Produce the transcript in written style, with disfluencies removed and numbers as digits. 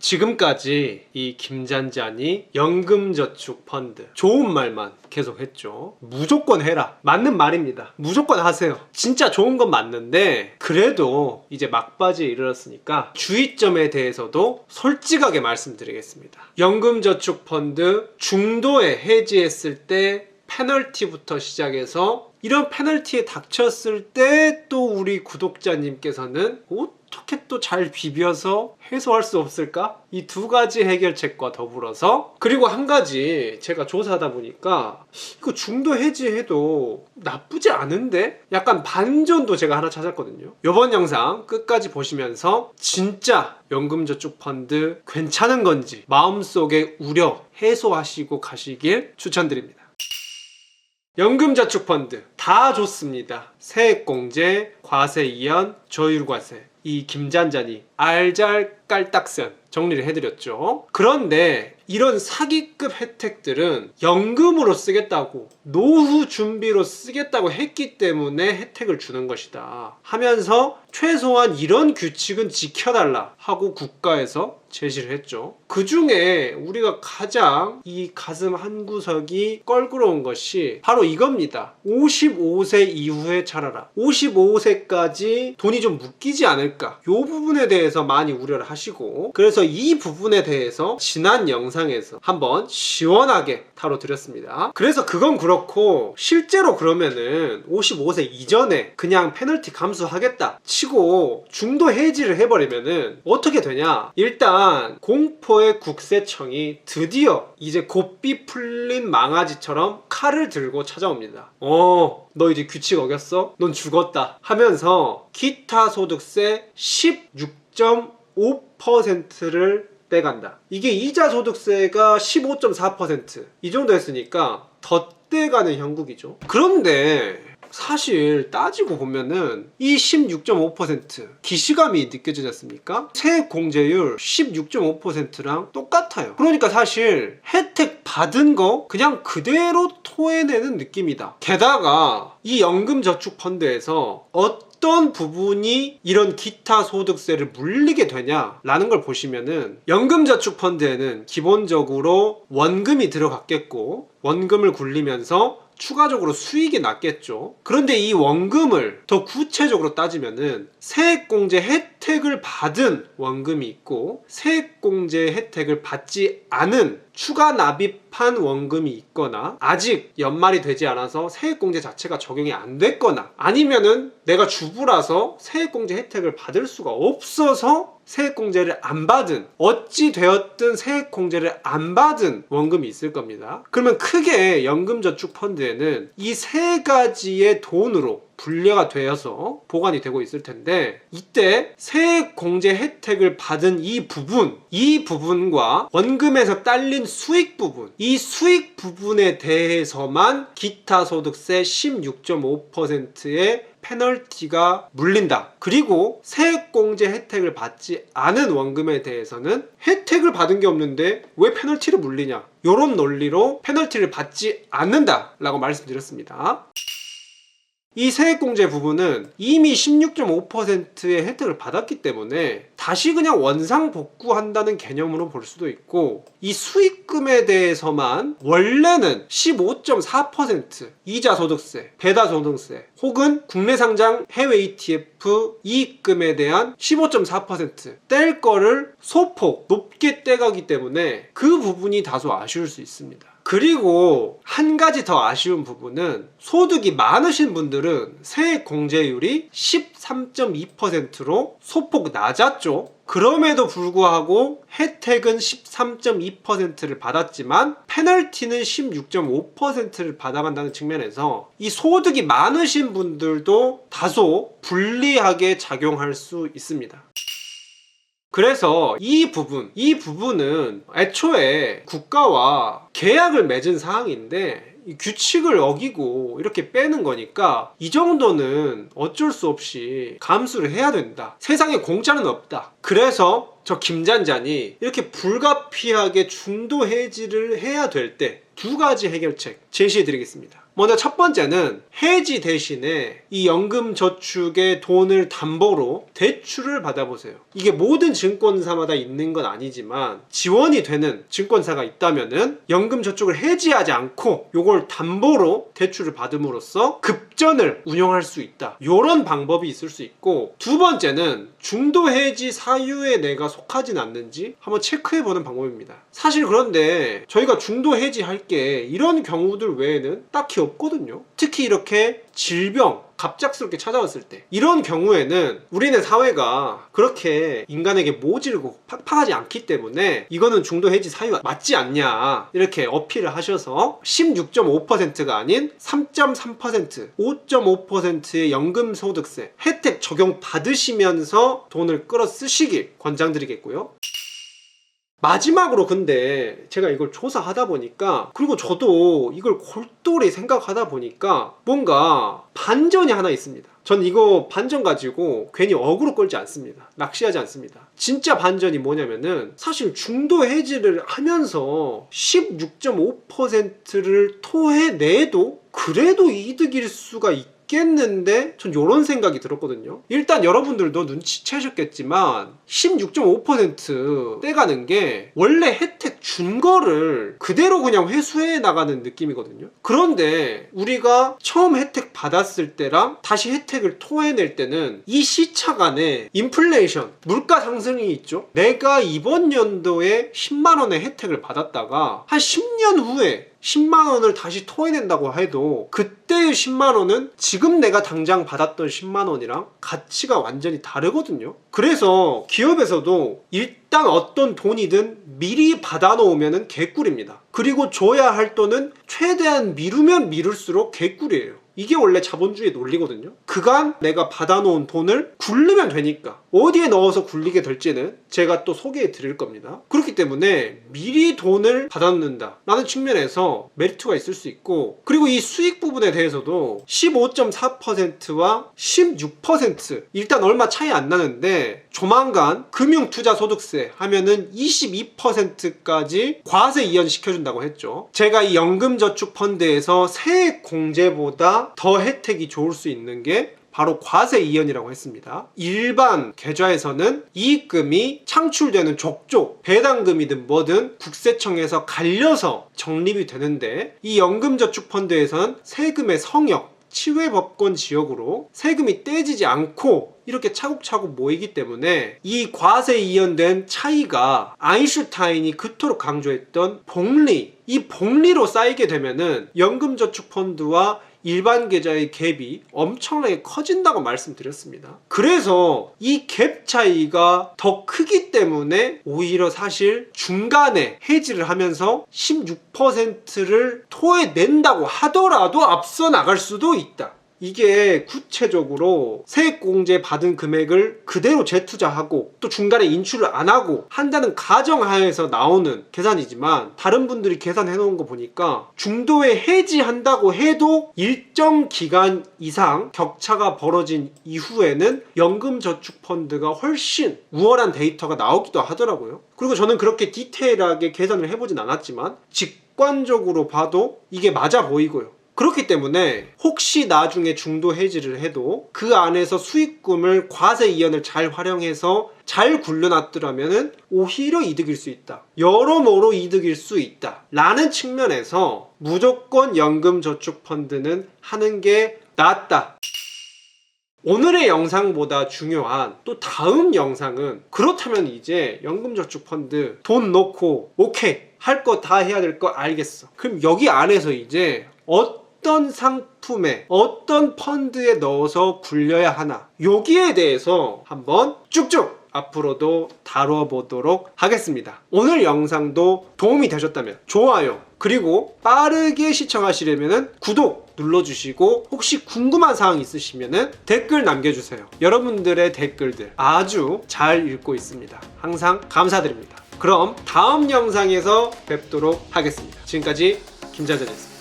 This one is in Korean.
지금까지 이 김잔잔이 연금저축펀드 좋은 말만 계속 했죠. 무조건 해라. 맞는 말입니다. 무조건 하세요. 진짜 좋은 건 맞는데 그래도 이제 막바지에 이르렀으니까 주의점에 대해서도 솔직하게 말씀드리겠습니다. 연금저축펀드 중도에 해지했을 때 페널티부터 시작해서 이런 페널티에 닥쳤을 때 또 우리 구독자님께서는 어떻게 또 잘 비벼서 해소할 수 없을까? 이 두 가지 해결책과 더불어서, 그리고 한 가지 제가 조사하다 보니까 이거 중도 해지해도 나쁘지 않은데? 약간 반전도 제가 하나 찾았거든요. 이번 영상 끝까지 보시면서 진짜 연금저축펀드 괜찮은 건지 마음속의 우려 해소하시고 가시길 추천드립니다. 연금저축펀드 다 좋습니다. 세액공제, 과세이연, 저율과세, 이 김잔잔이 알잘깔딱선 정리를 해드렸죠. 그런데 이런 사기급 혜택들은 연금으로 쓰겠다고, 노후 준비로 쓰겠다고 했기 때문에 혜택을 주는 것이다 하면서 최소한 이런 규칙은 지켜달라 하고 국가에서 제시를 했죠. 그 중에 우리가 가장 이 가슴 한구석이 껄끄러운 것이 바로 이겁니다. 55세 이후에 차라라. 55세까지 돈이 좀 묶이지 않을까, 이 부분에 대해서 많이 우려를 하시고, 그래서 이 부분에 대해서 지난 영상에서 한번 시원하게 다뤄드렸습니다. 그래서 그건 그렇고 실제로 그러면은 55세 이전에 그냥 페널티 감수하겠다 치고 중도 해지를 해버리면은 어떻게 되냐. 일단 공포의 국세청이 드디어 이제 고삐 풀린 망아지처럼 칼을 들고 찾아옵니다. 너 이제 규칙 어겼어? 넌 죽었다 하면서 기타 소득세 16.5%를 떼간다. 이게 이자 소득세가 15.4% 이 정도 했으니까 더 떼가는 형국이죠. 그런데 사실 따지고 보면은 이 16.5% 기시감이 느껴지지 않습니까? 세액 공제율 16.5%랑 똑같아요. 그러니까 사실 혜택 받은 거 그냥 그대로 토해내는 느낌이다. 게다가 이 연금저축펀드에서 어떤 부분이 이런 기타 소득세를 물리게 되냐라는 걸 보시면은, 연금저축펀드에는 기본적으로 원금이 들어갔겠고 원금을 굴리면서 추가적으로 수익이 났겠죠. 그런데 이 원금을 더 구체적으로 따지면은 세액공제 혜택을 받은 원금이 있고 세액공제 혜택을 받지 않은 추가 납입한 원금이 있거나 아직 연말이 되지 않아서 세액공제 자체가 적용이 안 됐거나, 아니면은 내가 주부라서 세액공제 혜택을 받을 수가 없어서 세액공제를 안 받은, 어찌 되었든 세액공제를 안 받은 원금이 있을 겁니다. 그러면 크게 연금저축펀드에는 이 세 가지의 돈으로 분류가 되어서 보관이 되고 있을 텐데, 이때 세액공제 혜택을 받은 이 부분과 원금에서 딸린 수익 부분, 이 수익 부분에 대해서만 기타 소득세 16.5%의 페널티가 물린다. 그리고 세액공제 혜택을 받지 않은 원금에 대해서는 혜택을 받은 게 없는데 왜 페널티를 물리냐, 이런 논리로 페널티를 받지 않는다 라고 말씀드렸습니다. 이 세액공제 부분은 이미 16.5%의 혜택을 받았기 때문에 다시 그냥 원상복구한다는 개념으로 볼 수도 있고, 이 수익금에 대해서만 원래는 15.4% 이자소득세, 배다소득세 혹은 국내상장 해외 ETF 이익금에 대한 15.4% 뗄 거를 소폭 높게 떼가기 때문에 그 부분이 다소 아쉬울 수 있습니다. 그리고 한 가지 더 아쉬운 부분은 소득이 많으신 분들은 세액 공제율이 13.2%로 소폭 낮았죠. 그럼에도 불구하고 혜택은 13.2%를 받았지만 페널티는 16.5%를 받아간다는 측면에서 이 소득이 많으신 분들도 다소 불리하게 작용할 수 있습니다. 그래서 이 부분은 애초에 국가와 계약을 맺은 사항인데 이 규칙을 어기고 이렇게 빼는 거니까 이 정도는 어쩔 수 없이 감수를 해야 된다. 세상에 공짜는 없다. 그래서 저 김잔잔이 이렇게 불가피하게 중도 해지를 해야 될 때 두 가지 해결책 제시해 드리겠습니다. 먼저 첫 번째는 해지 대신에 이 연금저축의 돈을 담보로 대출을 받아보세요. 이게 모든 증권사마다 있는 건 아니지만 지원이 되는 증권사가 있다면은 연금저축을 해지하지 않고 요걸 담보로 대출을 받음으로써 급전을 운용할 수 있다. 요런 방법이 있을 수 있고, 두 번째는 중도 해지 사유에 내가 속하진 않는지 한번 체크해보는 방법입니다. 사실 그런데 저희가 중도 해지할 게 이런 경우들 외에는 딱히 없거든요. 특히 이렇게 질병 갑작스럽게 찾아왔을 때, 이런 경우에는 우리네 사회가 그렇게 인간에게 모질고 팍팍하지 않기 때문에 이거는 중도 해지 사유가 맞지 않냐 이렇게 어필을 하셔서 16.5%가 아닌 3.3%, 5.5%의 연금소득세 혜택 적용 받으시면서 돈을 끌어 쓰시길 권장드리겠고요. 마지막으로 근데 제가 이걸 조사하다 보니까, 그리고 저도 이걸 골똘히 생각하다 보니까 뭔가 반전이 하나 있습니다. 전 이거 반전 가지고 괜히 어그로 끌지 않습니다. 낚시하지 않습니다. 진짜 반전이 뭐냐면은, 사실 중도 해지를 하면서 16.5%를 토해내도 그래도 이득일 수가 있겠는데 전 이런 생각이 들었거든요. 일단 여러분들도 눈치채셨겠지만 16.5% 떼가는 게 원래 혜택 준 거를 그대로 그냥 회수해 나가는 느낌이거든요. 그런데 우리가 처음 혜택 받았을 때랑 다시 혜택을 토해낼 때는 이 시차 간에 인플레이션, 물가 상승이 있죠. 내가 이번 연도에 10만 원의 혜택을 받았다가 한 10년 후에 10만 원을 다시 토해낸다고 해도 그때의 10만 원은 지금 내가 당장 받았던 10만 원이랑 가치가 완전히 다르거든요. 그래서 기업에서도 일단 어떤 돈이든 미리 받아놓으면 개꿀입니다. 그리고 줘야 할 돈은 최대한 미루면 미룰수록 개꿀이에요. 이게 원래 자본주의 논리거든요. 그간 내가 받아놓은 돈을 굴리면 되니까 어디에 넣어서 굴리게 될지는 제가 또 소개해 드릴 겁니다. 그렇기 때문에 미리 돈을 받아놓는다 라는 측면에서 메리트가 있을 수 있고, 그리고 이 수익 부분에 대해서도 15.4%와 16% 일단 얼마 차이 안 나는데, 조만간 금융투자소득세 하면은 22%까지 과세 이연 시켜준다고 했죠. 제가 이 연금저축펀드에서 세액공제보다 더 혜택이 좋을 수 있는 게 바로 과세 이연이라고 했습니다. 일반 계좌에서는 이익금이 창출되는 족족 배당금이든 뭐든 국세청에서 갈려서 적립이 되는데, 이 연금저축펀드에서는 세금의 성역, 치외법권 지역으로 세금이 떼지지 않고 이렇게 차곡차곡 모이기 때문에 이 과세 이연된 차이가 아인슈타인이 그토록 강조했던 복리, 이 복리로 쌓이게 되면은 연금저축펀드와 일반 계좌의 갭이 엄청나게 커진다고 말씀드렸습니다. 그래서 이 갭 차이가 더 크기 때문에 오히려 사실 중간에 해지를 하면서 16%를 토해낸다고 하더라도 앞서 나갈 수도 있다. 이게 구체적으로 세액공제 받은 금액을 그대로 재투자하고 또 중간에 인출을 안 하고 한다는 가정하에서 나오는 계산이지만, 다른 분들이 계산해 놓은 거 보니까 중도에 해지한다고 해도 일정 기간 이상 격차가 벌어진 이후에는 연금저축펀드가 훨씬 우월한 데이터가 나오기도 하더라고요. 그리고 저는 그렇게 디테일하게 계산을 해보진 않았지만 직관적으로 봐도 이게 맞아 보이고요. 그렇기 때문에 혹시 나중에 중도 해지를 해도 그 안에서 수익금을 과세 이연을 잘 활용해서 잘 굴려놨더라면 오히려 이득일 수 있다, 여러모로 이득일 수 있다 라는 측면에서 무조건 연금저축펀드는 하는 게 낫다. 오늘의 영상보다 중요한 또 다음 영상은, 그렇다면 이제 연금저축펀드 돈 넣고 오케이 할 거 다 해야 될 거 알겠어, 그럼 여기 안에서 이제 어떤 상품에 어떤 펀드에 넣어서 굴려야 하나, 여기에 대해서 한번 쭉쭉 앞으로도 다뤄보도록 하겠습니다. 오늘 영상도 도움이 되셨다면 좋아요, 그리고 빠르게 시청하시려면 구독 눌러주시고, 혹시 궁금한 사항 있으시면 댓글 남겨주세요. 여러분들의 댓글들 아주 잘 읽고 있습니다. 항상 감사드립니다. 그럼 다음 영상에서 뵙도록 하겠습니다. 지금까지 김자전이었습니다.